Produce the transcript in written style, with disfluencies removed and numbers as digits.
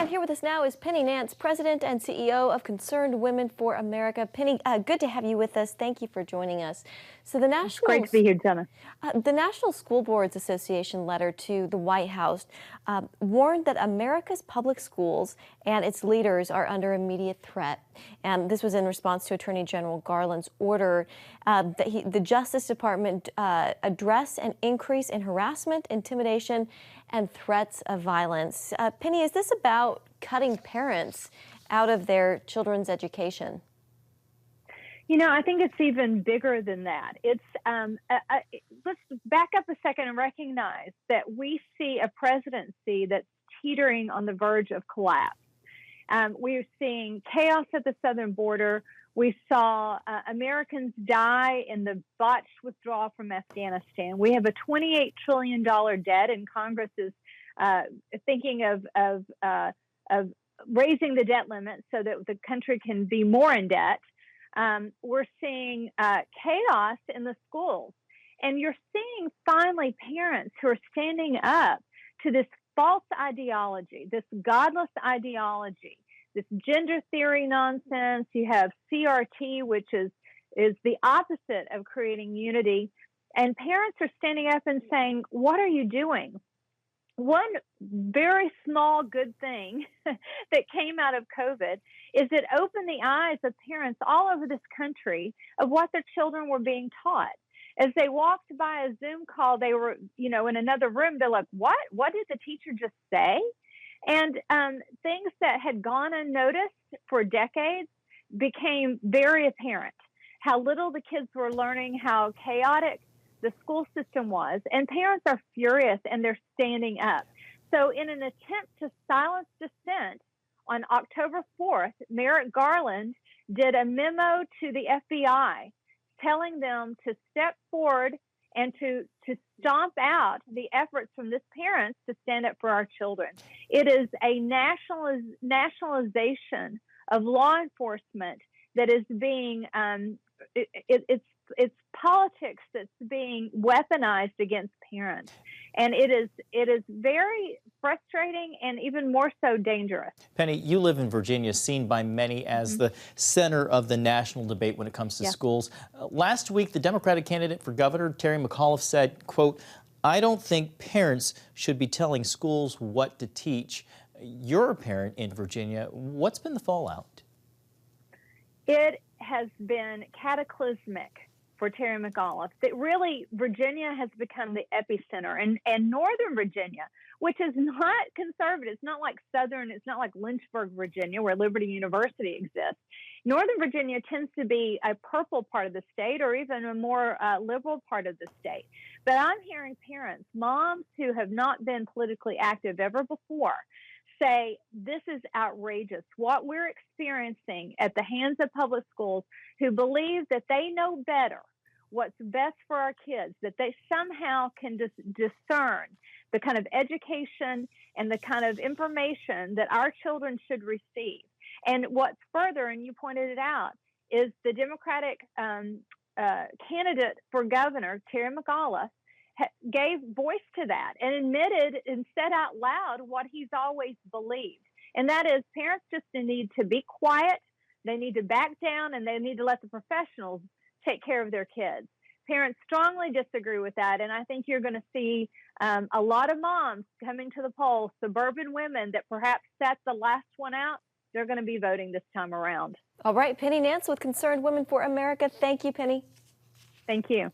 And here with us now is Penny Nance, President and CEO of Concerned Women for America. Penny, good to have you with us. Thank you for joining us. So the National Great to be here, Jenna. The National School Boards Association letter to the White House warned that America's public schools and its leaders are under immediate threat. And this was in response to Attorney General Garland's order that the Justice Department address an increase in harassment, intimidation, and threats of violence. Penny, is this about cutting parents out of their children's education? You know, I think it's even bigger than that. It's let's back up a second and recognize that we see a presidency that's teetering on the verge of collapse. We're seeing chaos at the southern border. We saw Americans die in the botched withdrawal from Afghanistan. We have a $28 trillion debt, and Congress is thinking of raising the debt limit so that the country can be more in debt. We're seeing chaos in the schools, and you're seeing finally parents who are standing up to this false ideology, this godless ideology, this gender theory nonsense. You have CRT, which is the opposite of creating unity, and parents are standing up and saying, what are you doing? One very small good thing that came out of COVID is it opened the eyes of parents all over this country of what their children were being taught. As they walked by a Zoom call, they were, in another room. They're like, what? What did the teacher just say? And things that had gone unnoticed for decades became very apparent. How little the kids were learning, how chaotic the school system was, and parents are furious and they're standing up. So in an attempt to silence dissent, on October 4th, Merrick Garland did a memo to the FBI telling them to step forward and to stomp out the efforts from this parents to stand up for our children. It is a nationalization of law enforcement that is being it's politics that's being weaponized against parents, and it is very frustrating and even more so dangerous. Penny, you live in Virginia, seen by many as the center of the national debate when it comes to schools. Last week, the Democratic candidate for governor, Terry McAuliffe, said, quote, "I don't think parents should be telling schools what to teach." You're a parent in Virginia. What's been the fallout? It has been cataclysmic for Terry McAuliffe. That really, Virginia has become the epicenter, and Northern Virginia, which is not conservative, it's not like Southern, it's not like Lynchburg, Virginia, where Liberty University exists. Northern Virginia tends to be a purple part of the state, or even a more liberal part of the state. But I'm hearing parents, moms who have not been politically active ever before, say this is outrageous. What we're experiencing at the hands of public schools who believe that they know better what's best for our kids, that they somehow can discern the kind of education and the kind of information that our children should receive. And what's further, and you pointed it out, is the Democratic candidate for governor, Terry McAuliffe, gave voice to that and admitted and said out loud what he's always believed. And that is, parents just need to be quiet, they need to back down, and they need to let the professionals take care of their kids. Parents strongly disagree with that, and I think you're going to see a lot of moms coming to the polls, suburban women that perhaps sat the last one out. They're going to be voting this time around. All right, Penny Nance with Concerned Women for America. Thank you, Penny. Thank you.